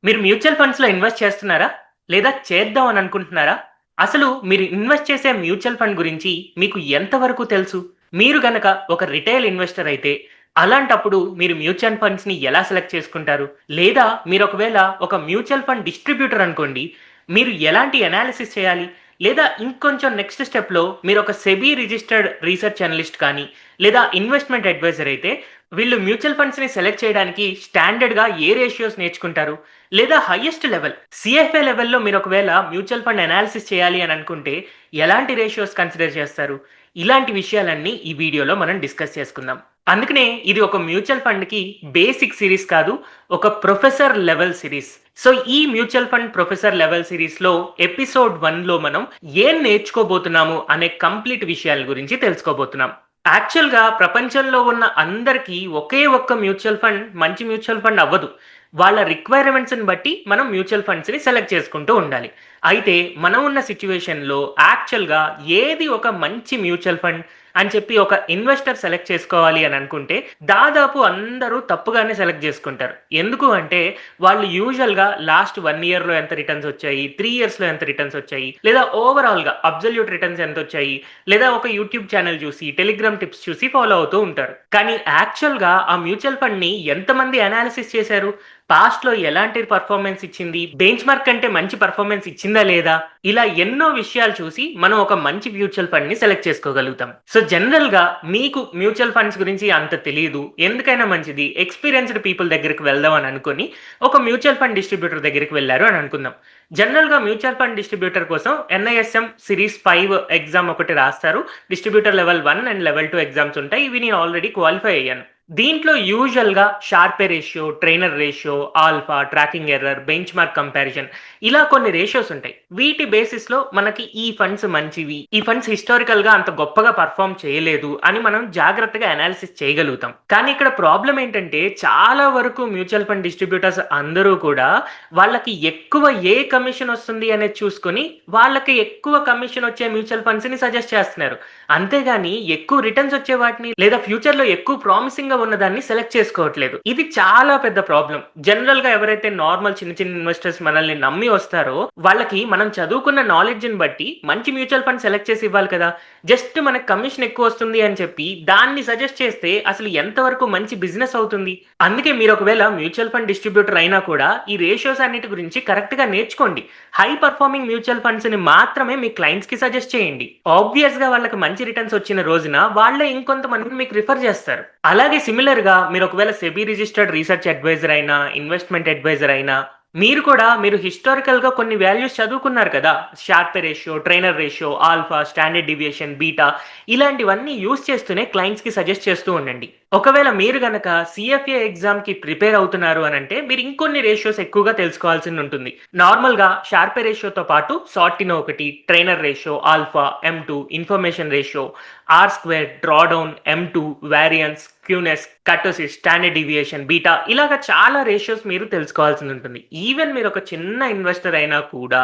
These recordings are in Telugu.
మీరు మ్యూచువల్ ఫండ్స్‌లో ఇన్వెస్ట్ చేస్తున్నారా? లేదా చేద్దాం అని అనుకుంటున్నారా? అసలు మీరు ఇన్వెస్ట్ చేసే మ్యూచువల్ ఫండ్ గురించి మీకు ఎంత వరకు తెలుసు? మీరు గనక ఒక రిటైల్ ఇన్వెస్టర్ అయితే, అలాంటప్పుడు మీరు మ్యూచువల్ ఫండ్స్‌ని ఎలా సెలెక్ట్ చేసుకుంటారు? లేదా మీరు ఒకవేళ ఒక మ్యూచువల్ ఫండ్ డిస్ట్రిబ్యూటర్ అనుకోండి. మీరు ఎలాంటి అనాలిసిస్ చేయాలి? లేదా ఇంకొంచెం నెక్స్ట్ స్టెప్‌లో మీరు ఒక సెబీ రిజిస్టర్డ్ రీసెర్చ్ అనలిస్ట్ కానీ, లేదా ఇన్వెస్ట్‌మెంట్ అడ్వైజర్ అయితే వీళ్ళు మ్యూచువల్ ఫండ్స్‌ని సెలెక్ట్ చేయడానికి స్టాండర్డ్‌గా ఏ రేషియోస్ నేర్చుకుంటారు? లేదా హైయెస్ట్ లెవెల్ సిఎఫ్ఏ లెవెల్‌లో మీరు ఒకవేళ మ్యూచువల్ ఫండ్ అనాలిసిస్ చేయాలి అని అనుకుంటే ఎలాంటి రేషియోస్ కన్సిడర్ చేస్తారు? ఇలాంటి విషయాలన్నీ ఈ వీడియోలో మనం డిస్కస్ చేసుకుందాం. అందుకనే ఇది ఒక మ్యూచువల్ ఫండ్‌కి బేసిక్ సిరీస్ కాదు, ఒక ప్రొఫెసర్ లెవెల్ సిరీస్. సో ఈ మ్యూచువల్ ఫండ్ ప్రొఫెసర్ లెవెల్ సిరీస్‌లో ఎపిసోడ్ 1లో మనం ఏం నేర్చుకోబోతున్నాము అనే కంప్లీట్ విషయాల గురించి తెలుసుకోబోతున్నాం. యాక్చువల్‌గా ప్రపంచంలో ఉన్న అందరికీ ఒకే ఒక్క మ్యూచువల్ ఫండ్ మంచి మ్యూచువల్ ఫండ్ అవ్వదు. వాళ్ళ రిక్వైర్మెంట్స్‌ని బట్టి మనం మ్యూచువల్ ఫండ్స్‌ని సెలెక్ట్ చేసుకుంటూ ఉండాలి. అయితే మనం ఉన్న సిట్యుయేషన్‌లో యాక్చువల్‌గా ఏది ఒక మంచి మ్యూచువల్ ఫండ్ అని చెప్పి ఒక ఇన్వెస్టర్ సెలెక్ట్ చేసుకోవాలి అని అనుకుంటే దాదాపు అందరూ తప్పుగానే సెలెక్ట్ చేసుకుంటారు. ఎందుకు అంటే వాళ్ళు యూజువల్‌గా లాస్ట్ 1 ఇయర్‌లో ఎంత రిటర్న్స్ వచ్చాయి, 3 ఇయర్స్‌లో ఎంత రిటర్న్స్ వచ్చాయి, లేదా ఓవరాల్‌గా అబ్సల్యూట్ రిటర్న్స్ ఎంత వచ్చాయి, లేదా ఒక యూట్యూబ్ ఛానల్ చూసి, టెలిగ్రామ్ టిప్స్ చూసి ఫాలో అవుతూ ఉంటారు. కానీ యాక్చువల్‌గా ఆ మ్యూచువల్ ఫండ్‌ని ఎంతమంది అనాలిసిస్ చేశారు? పాస్ట్‌లో ఎలాంటి పర్ఫార్మెన్స్ ఇచ్చింది? బెంచ్ మార్క్ కంటే మంచి పర్ఫార్మెన్స్ ఇచ్చిందా లేదా? ఇలా ఎన్నో విషయాలు చూసి మనం ఒక మంచి మ్యూచువల్ ఫండ్‌ని సెలెక్ట్ చేసుకోగలుగుతాం. సో జనరల్‌గా మీకు మ్యూచువల్ ఫండ్స్ గురించి అంత తెలీదు. ఎందుకైనా మంచిది ఎక్స్‌పీరియన్స్‌డ్ పీపుల్ దగ్గరికి వెళ్దాం అని అనుకోని ఒక మ్యూచువల్ ఫండ్ డిస్ట్రిబ్యూటర్ దగ్గరికి వెళ్లారు అని అనుకుందాం. జనరల్‌గా మ్యూచువల్ ఫండ్ డిస్ట్రిబ్యూటర్ కోసం ఎన్ఐఎస్ఎం సిరీస్ 5 ఎగ్జామ్ ఒకటి రాస్తారు. Distributor level 1 and level 2 exams ఉంటాయి. ఇవి నేను ఆల్రెడీ క్వాలిఫై అయ్యాను. దీంట్లో యూజువల్‌గా Sharpe ratio, Treynor ratio, alpha, tracking error, benchmark comparison ఇలా కొన్ని రేషియోస్ ఉంటాయి. వీటి బేసిస్‌లో మనకి ఈ ఫండ్స్ మంచివి, ఈ ఫండ్స్ హిస్టారికల్‌గా అంత గొప్పగా పర్ఫార్మ్ చేయలేదు అని మనం జాగ్రత్తగా అనాలిసిస్ చేయగలుగుతాం. కానీ ఇక్కడ ప్రాబ్లమ్ ఏంటంటే చాలా వరకు మ్యూచువల్ ఫండ్ డిస్ట్రిబ్యూటర్స్ అందరూ కూడా వాళ్ళకి ఎక్కువ ఏ కమిషన్ వస్తుంది అనేది చూసుకొని వాళ్ళకి ఎక్కువ కమిషన్ వచ్చే మ్యూచువల్ ఫండ్స్‌ని సజెస్ట్ చేస్తున్నారు. అంతేగాని ఎక్కువ రిటర్న్స్ వచ్చే వాటిని లేదా ఫ్యూచర్‌లో ఎక్కువ ప్రామిసింగ్‌గా ఉన్నదాన్ని సెలెక్ట్ చేసుకోవట్లేదు. ఇది చాలా పెద్ద ప్రాబ్లమ్. జనరల్‌గా ఎవరైతే నార్మల్ చిన్న చిన్న ఇన్వెస్టర్స్ మనల్ని నమ్మి వస్తారో వాళ్ళకి మనం చదువుకున్న నాలెడ్జ్‌ని బట్టి మంచి మ్యూచువల్ ఫండ్ సెలెక్ట్ చేసి ఇవ్వాలి కదా! జస్ట్ మనకు కమిషన్ ఎక్కువ వస్తుంది అని చెప్పి దాన్ని సజెస్ట్ చేస్తే అసలు ఎంతవరకు మంచి బిజినెస్ అవుతుంది? అందుకే మీరు ఒకవేళ మ్యూచువల్ ఫండ్ డిస్ట్రిబ్యూటర్ అయినా కూడా ఈ రేషియోస్ అన్నిటి గురించి కరెక్ట్‌గా నేర్చుకోండి. హై పర్ఫార్మింగ్ మ్యూచువల్ ఫండ్స్‌ని మాత్రమే మీ క్లయింట్స్‌కి సజెస్ట్ చేయండి. ఆబ్వియస్‌గా వాళ్ళకి మంచి రిటర్న్స్ వచ్చిన రోజున వాళ్ళే ఇంకొంతమందిని మీకు రిఫర్ చేస్తారు. అలాగే సిమిలర్‌గా మీరు ఒకవేళ సెబీ రిజిస్టర్డ్ రీసెర్చ్ అడ్వైజర్ అయినా, ఇన్వెస్ట్‌మెంట్ అడ్వైజర్ అయినా మీరు హిస్టారికల్‌గా కొన్ని వాల్యూస్ చదువుకున్నారు కదా! Sharpe ratio, Treynor ratio, alpha, standard deviation, beta ఇలాంటివన్నీ యూజ్ చేస్తూనే క్లయింట్స్‌కి సజెస్ట్ చేస్తూ ఉండండి. ఒకవేళ మీరు గనక సీఎఫ్ఏ ఎగ్జామ్‌కి ప్రిపేర్ అవుతున్నారు అనంటే మీరు ఇంకొన్ని రేషియోస్ ఎక్కువగా తెలుసుకోవాల్సి ఉంటుంది. నార్మల్‌గా షార్పే రేషియోతో పాటు సార్టినో ఒకటి, Treynor ratio, alpha, M two, information ratio, R square, drawdown, M two, variance, skewness, kurtosis, standard deviation, beta ఇలాగ చాలా రేషియోస్ మీరు తెలుసుకోవాల్సి ఉంటుంది. ఈవెన్ మీరు ఒక చిన్న ఇన్వెస్టర్ అయినా కూడా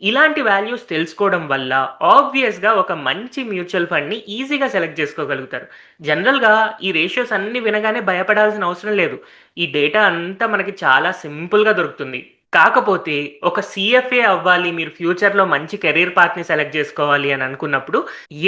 ఇలాంటి వాల్యూస్ తెలుసుకోవడం వల్ల ఆబ్వియస్‌గా ఒక మంచి మ్యూచువల్ ఫండ్‌ని ఈజీగా సెలెక్ట్ చేసుకోగలుగుతారు. జనరల్‌గా ఈ రేషియోస్ అన్నీ వినగానే భయపడాల్సిన అవసరం లేదు. ఈ డేటా అంతా మనకి చాలా సింపుల్‌గా దొరుకుతుంది. కాకపోతే ఒక సీఎఫ్ఏ అవ్వాలి, మీరు ఫ్యూచర్‌లో మంచి కెరీర్ పాత్‌ని సెలెక్ట్ చేసుకోవాలి అని అనుకున్నప్పుడు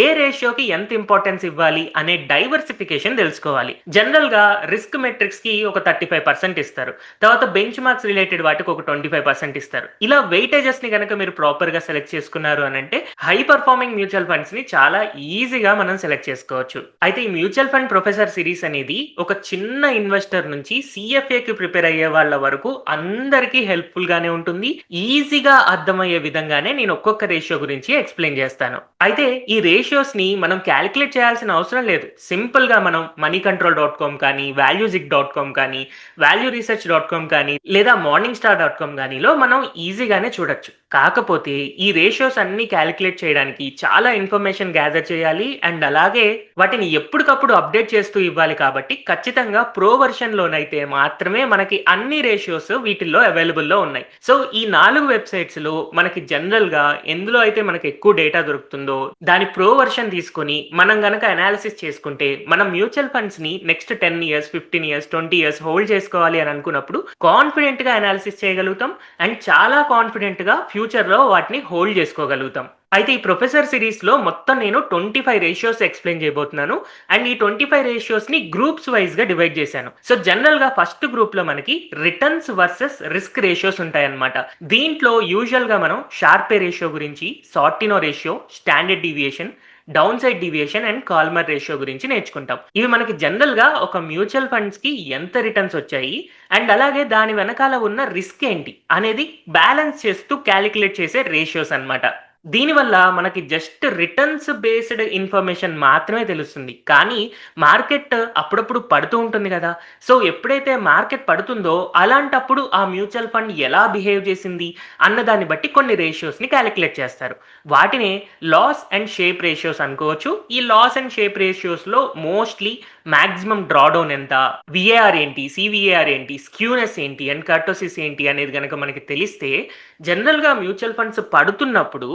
ఏ రేషియోకి ఎంత ఇంపార్టెన్స్ ఇవ్వాలి అనే డైవర్సిఫికేషన్ తెలుసుకోవాలి. జనరల్‌గా రిస్క్ మెట్రిక్స్‌కి ఒక 35% ఇస్తారు. తర్వాత బెంచ్ మార్క్స్ రిలేటెడ్ వాటికి ఒక 25% ఇస్తారు. ఇలా వెయిటేజెస్‌ని గనక మీరు ప్రాపర్‌గా సెలెక్ట్ చేసుకున్నారు అనంటే హై పర్ఫార్మింగ్ మ్యూచువల్ ఫండ్స్‌ని చాలా ఈజీగా మనం సెలెక్ట్ చేసుకోవచ్చు. అయితే ఈ మ్యూచువల్ ఫండ్ ప్రొఫెసర్ సిరీస్ అనేది ఒక చిన్న ఇన్వెస్టర్ నుంచి సీఎఫ్ఏకి ప్రిపేర్ అయ్యే వాళ్ళ వరకు అందరికీ హెల్ప్‌ఫుల్ గానే ఉంటుంది. ఈజీగా అర్థమయ్యే విధంగానే నేను ఒక్కొక్క రేషియో గురించి ఎక్స్‌ప్లెయిన్ చేస్తాను. అయితే ఈ రేషియోస్‌ని మనం కాలిక్యులేట్ చేయాల్సిన అవసరం లేదు. సింపుల్‌గా మనం moneycontrol.com కానీ, valuezik.com కానీ, valueresearch.com కానీ, లేదా morningstar.com గానీలో మనం ఈజీగానే చూడొచ్చు. కాకపోతే ఈ రేషియోస్ అన్నీ కాలిక్యులేట్ చేయడానికి చాలా ఇన్ఫర్మేషన్ గ్యాదర్ చేయాలి. అండ్ అలాగే వాటిని ఎప్పటికప్పుడు అప్డేట్ చేస్తూ ఇవ్వాలి కాబట్టి ఖచ్చితంగా ప్రో వెర్షన్‌లోనైతే మాత్రమే మనకి అన్ని రేషియోస్ వీటిల్లో అవైలబుల్‌లో ఉన్నాయి. సో ఈ 4 వెబ్‌సైట్స్‌లో మనకి జనరల్‌గా ఎందులో అయితే మనకి ఎక్కువ డేటా దొరుకుతుందో దాని ప్రో వెర్షన్ తీసుకొని మనం గనక అనాలిసిస్ చేసుకుంటే మనం మ్యూచువల్ ఫండ్స్‌ని next 10 years, 15 years, 20 years hold చేసుకోవాలి అని అనుకున్నప్పుడు కాన్ఫిడెంట్‌గా అనాలిసిస్ చేయగలుగుతాం. అండ్ చాలా కాన్ఫిడెంట్‌గా ఫ్యూచర్‌లో వాటిని హోల్డ్ చేసుకోగలుగుతాం. అయితే ఈ ప్రొఫెసర్ సిరీస్‌లో మొత్తం నేను 25 రేషియోస్ ఎక్స్‌ప్లెయిన్ చేయబోతున్నాను. అండ్ ఈ 25 రేషియోస్‌ని గ్రూప్స్ వైస్‌గా డివైడ్ చేశాను. సో జనరల్‌గా ఫస్ట్ గ్రూప్‌లో మనకి రిటర్న్స్ వర్సెస్ రిస్క్ రేషియోస్ ఉంటాయన్నమాట. దీంట్లో యూజువల్‌గా మనం షార్పే రేషియో గురించి, Sortino ratio, standard deviation, downside deviation and Calmar ratio గురించి నేర్చుకుంటాం. ఇవి మనకి జనరల్‌గా ఒక మ్యూచువల్ ఫండ్స్‌కి ఎంత రిటర్న్స్ వచ్చాయి అండ్ అలాగే దాని వెనకాల ఉన్న రిస్క్ ఏంటి అనేది బ్యాలెన్స్ చేస్తూ క్యాలిక్యులేట్ చేసే రేషియోస్ అన్నమాట. దీనివల్ల మనకి జస్ట్ రిటర్న్స్ బేస్డ్ ఇన్ఫర్మేషన్ మాత్రమే తెలుస్తుంది. కానీ మార్కెట్ అప్పుడప్పుడు పడుతూ ఉంటుంది కదా! సో ఎప్పుడైతే మార్కెట్ పడుతుందో అలాంటప్పుడు ఆ మ్యూచువల్ ఫండ్ ఎలా బిహేవ్ చేసింది అన్న దాన్ని బట్టి కొన్ని రేషియోస్‌ని కాలిక్యులేట్ చేస్తారు. వాటినే లాస్ అండ్ షేప్ రేషియోస్ అనుకోవచ్చు. ఈ లాస్ అండ్ షేప్ రేషియోస్‌లో మోస్ట్‌లీ మాక్సిమం డ్రాడౌన్ ఎంత, వీఏఆర్ ఏంటి, సీవీఏఆర్ ఏంటి, స్క్యూనెస్ ఏంటి అండ్ కర్టోసిస్ ఏంటి అనేది గనక మనకి తెలిస్తే జనరల్‌గా మ్యూచువల్ ఫండ్స్ పడుతున్నప్పుడు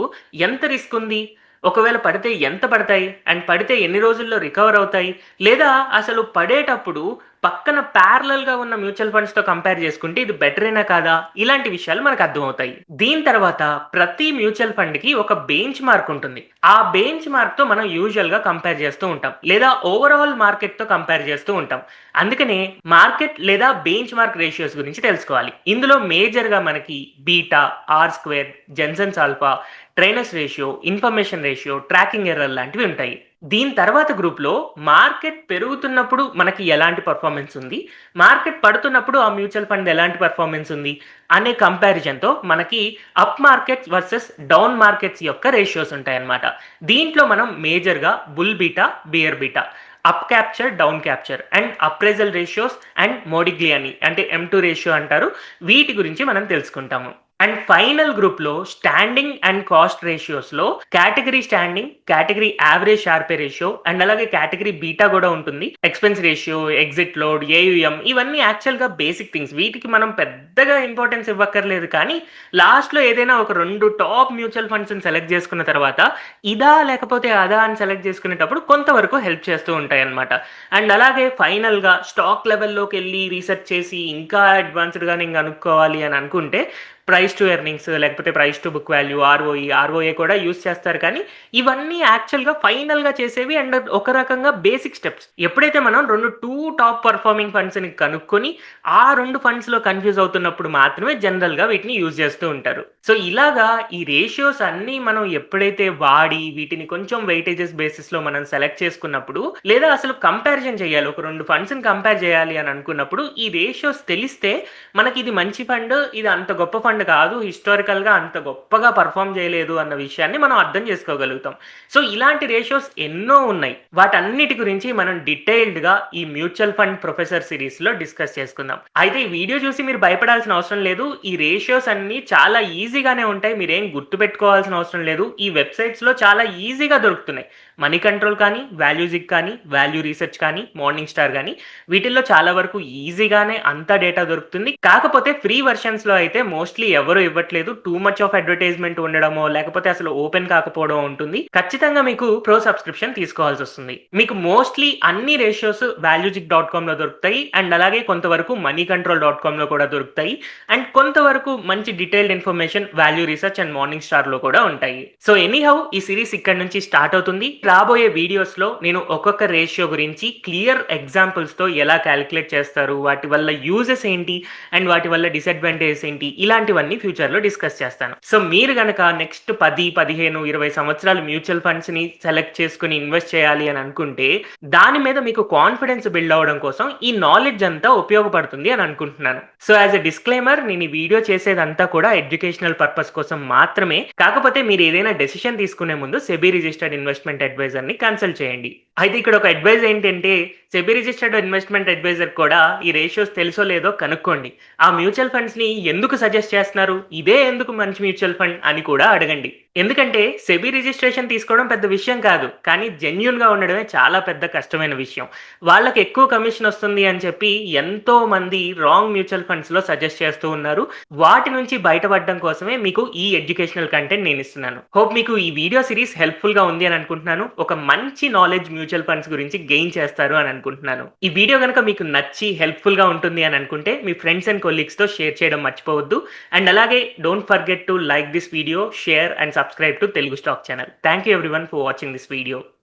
ఎంత రిస్క్ ఉంది? ఒకవేళ పడితే ఎంత పడతాయి? అండ్ పడితే ఎన్ని రోజుల్లో రికవర్ అవుతాయి? లేదా అసలు పడేటప్పుడు పక్కన ప్యారలల్‌గా ఉన్న మ్యూచువల్ ఫండ్స్‌తో కంపేర్ చేసుకుంటే ఇది బెటరేనా కాదా? ఇలాంటి విషయాలు మనకు అర్థమవుతాయి. దీని తర్వాత ప్రతి మ్యూచువల్ ఫండ్‌కి ఒక బెంచ్ మార్క్ ఉంటుంది. ఆ బెంచ్ మార్క్‌తో మనం యూజువల్‌గా కంపేర్ చేస్తూ ఉంటాం. లేదా ఓవరాల్ మార్కెట్‌తో కంపేర్ చేస్తూ ఉంటాం. అందుకనే మార్కెట్ లేదా బెంచ్ మార్క్ రేషియోస్ గురించి తెలుసుకోవాలి. ఇందులో మేజర్‌గా మనకి beta, R square, Jensen's alpha, Treynor's ratio, information ratio, tracking error లాంటివి ఉంటాయి. దీని తర్వాత గ్రూప్‌లో మార్కెట్ పెరుగుతున్నప్పుడు మనకి ఎలాంటి పెర్ఫార్మన్స్ ఉంది, మార్కెట్ పడుతున్నప్పుడు ఆ మ్యూచువల్ ఫండ్ ఎలాంటి పెర్ఫార్మన్స్ ఉంది అనే కంపారిజన్‌తో మనకి up markets versus down markets యొక్క రేషియోస్ ఉంటాయన్నమాట. దీంట్లో మనం మేజర్‌గా bull beta, bear beta, up capture, down capture and appraisal ratios and Modigliani అంటే M2 రేషియో అంటారు. వీటి గురించి మనం తెలుసుకుంటాము. అండ్ ఫైనల్ గ్రూప్‌లో స్టాండింగ్ అండ్ కాస్ట్ రేషియోస్‌లో category standing, category average Sharpe ratio and అలాగే కేటగిరీ బీటా కూడా ఉంటుంది. Expense ratio, exit load, AUM ఇవన్నీ యాక్చువల్‌గా బేసిక్ థింగ్స్. వీటికి మనం పెద్దగా ఇంపార్టెన్స్ ఇవ్వక్కర్లేదు. కానీ లాస్ట్‌లో ఏదైనా ఒక 2 టాప్ మ్యూచువల్ ఫండ్స్‌ని సెలెక్ట్ చేసుకున్న తర్వాత ఇదా లేకపోతే అదా అని సెలెక్ట్ చేసుకునేటప్పుడు కొంతవరకు హెల్ప్ చేస్తూ ఉంటాయన్నమాట. అండ్ అలాగే ఫైనల్‌గా స్టాక్ లెవెల్‌లోకెళ్ళి రీసెర్చ్ చేసి ఇంకా అడ్వాన్స్‌డ్‌గా నేను కనుక్కోవాలి అని అనుకుంటే ప్రైస్ టు ఎర్నింగ్స్ లేకపోతే price to book value, ROA కూడా యూజ్ చేస్తారు. కానీ ఇవన్నీ యాక్చువల్‌గా ఫైనల్‌గా చేసేవి అండ్ ఒక రకంగా బేసిక్ స్టెప్స్. ఎప్పుడైతే మనం 2 టాప్ పర్ఫార్మింగ్ ఫండ్స్‌ని కనుక్కొని ఆ 2 ఫండ్స్‌లో కన్‌ఫ్యూజ్ అవుతున్నప్పుడు మాత్రమే జనరల్‌గా వీటిని యూజ్ చేస్తూ ఉంటారు. సో ఇలాగా ఈ రేషియోస్ అన్నీ మనం ఎప్పుడైతే వాడి వీటిని కొంచెం వెయిటేజెస్ బేసిస్‌లో మనం సెలెక్ట్ చేసుకున్నప్పుడు లేదా అసలు కంపారిజన్ చేయాలి. ఒక 2 ఫండ్స్‌ని కంపేర్ చేయాలి అని అనుకున్నప్పుడు ఈ రేషియోస్ తెలిస్తే మనకి ఇది మంచి ఫండ్, ఇది అంత గొప్ప ఫండ్ కాదు, హిస్టారికల్‌గా అంత గొప్పగా పర్ఫార్మ్ చేయలేదు అన్న విషయాన్ని మనం అర్థం చేసుకోగలుగుతాం. సో ఇలాంటి రేషియోస్ ఎన్నో ఉన్నాయి. వాటన్నిటి గురించి మనం డీటెయిల్డ్‌గా ఈ మ్యూచువల్ ఫండ్ ప్రొఫెసర్ సిరీస్‌లో డిస్కస్ చేసుకుందాం. అయితే ఈ వీడియో చూసి మీరు భయపడాల్సిన అవసరం లేదు. ఈ రేషియోస్ అన్నీ చాలా ఈజీగానే ఉంటాయి. మీరేం గుర్తుపెట్టుకోవాల్సిన అవసరం లేదు. ఈ వెబ్‌సైట్స్‌లో చాలా ఈజీగా దొరుకుతున్నాయి. మనీ కంట్రోల్ కానీ, వాల్యూజిక్ కానీ, వాల్యూ రీసెర్చ్ కానీ, మార్నింగ్ స్టార్ కానీ వీటిల్లో చాలా వరకు ఈజీగానే అంత డేటా దొరుకుతుంది. కాకపోతే ఫ్రీ వెర్షన్స్‌లో అయితే మోస్ట్‌లీ ఎవరు ఇవ్వట్లేదు. టూ మచ్ ఆఫ్ అడ్వర్టైజ్మెంట్ ఉండడమో లేకపోతే అసలు ఓపెన్ కాకపోవడం ఉంటుంది. ఖచ్చితంగా మీకు ప్రో సబ్స్క్రిప్షన్ తీసుకోవాల్సి వస్తుంది. మీకు మోస్ట్‌లీ అన్ని రేషియోస్ వాల్యూజిక్.comలో దొరుకుతాయి. అండ్ అలాగే కొంతవరకు moneycontrol.comలో కూడా దొరుకుతాయి. అండ్ కొంతవరకు మంచి detailed information Value Research and మార్నింగ్ స్టార్‌లో కూడా ఉంటాయి. సో ఎనీహౌ ఈ సిరీస్ ఇక్కడ నుంచి స్టార్ట్ అవుతుంది. రాబోయే వీడియోస్‌లో నేను ఒక్కొక్క రేషియో గురించి క్లియర్ ఎగ్జాంపుల్స్‌తో ఎలా కాలిక్యులేట్ చేస్తారు, వాటి వల్ల యూజెస్ ఏంటి అండ్ వాటి వల్ల డిసడ్వాంటేజెస్ ఏంటి ఇలాంటివన్నీ ఫ్యూచర్‌లో డిస్కస్ చేస్తాను. సో మీరు గనక నెక్స్ట్ 10, 15, 20 సంవత్సరాలు మ్యూచువల్ ఫండ్స్‌ని సెలెక్ట్ చేసుకొని ఇన్వెస్ట్ చేయాలి అని అనుకుంటే దాని మీద మీకు కాన్ఫిడెన్స్ బిల్డ్ అవ్వడం కోసం ఈ నాలెడ్జ్ అంతా ఉపయోగపడుతుంది అని అనుకుంటున్నాను. సో యాజ్ ఎ డిస్క్లైమర్ నేను ఈ వీడియో చేసేదంతా కూడా ఎడ్యుకేషనల్ పర్పస్ కోసం మాత్రమే. కాకపోతే మీరు ఏదైనా డెసిషన్ తీసుకునే ముందు సెబీ రిజిస్టర్డ్ ఇన్వెస్ట్మెంట్ అడ్వైజర్‌ని కన్సల్ట్ చేయండి. అయితే ఇక్కడ ఒక అడ్వైజ్ ఏంటంటే సెబీ రిజిస్టర్డ్ ఇన్వెస్ట్మెంట్ అడ్వైజర్ కూడా ఈ రేషియోస్ తెలుసో లేదో కనుక్కోండి. ఆ మ్యూచువల్ ఫండ్స్‌ని ఎందుకు సజెస్ట్ చేస్తున్నారు, ఇదే ఎందుకు మంచి మ్యూచువల్ ఫండ్ అని కూడా అడగండి. ఎందుకంటే సెబీ రిజిస్ట్రేషన్ తీసుకోవడం పెద్ద విషయం కాదు. కానీ జెన్యూన్‌గా ఉండడమే చాలా పెద్ద కష్టమైన విషయం. వాళ్ళకి ఎక్కువ కమిషన్ వస్తుంది అని చెప్పి ఎంతో మంది రాంగ్ మ్యూచువల్ ఫండ్స్‌లో సజెస్ట్ చేస్తూ ఉన్నారు. వాటి నుంచి బయటపడడం కోసమే మీకు ఈ ఎడ్యుకేషనల్ కంటెంట్ నేనిస్తున్నాను. హోప్ మీకు ఈ వీడియో సీరీస్ హెల్ప్‌ఫుల్‌గా ఉంది అని అనుకుంటున్నాను. ఒక మంచి నాలెడ్జ్ మ్యూచువల్ ఫండ్స్ గురించి గెయిన్ చేస్తారు అని అనుకుంటున్నాను. ఈ వీడియో గనుక మీకు నచ్చి హెల్ప్‌ఫుల్‌గా ఉంటుంది అని అనుకుంటే మీ ఫ్రెండ్స్ అండ్ కొలీగ్స్‌తో షేర్ చేయడం మర్చిపోవద్దు. అండ్ అలాగే don't forget to like this video, share and subscribe to Telugu Stock Channel. Thank you everyone for watching this video.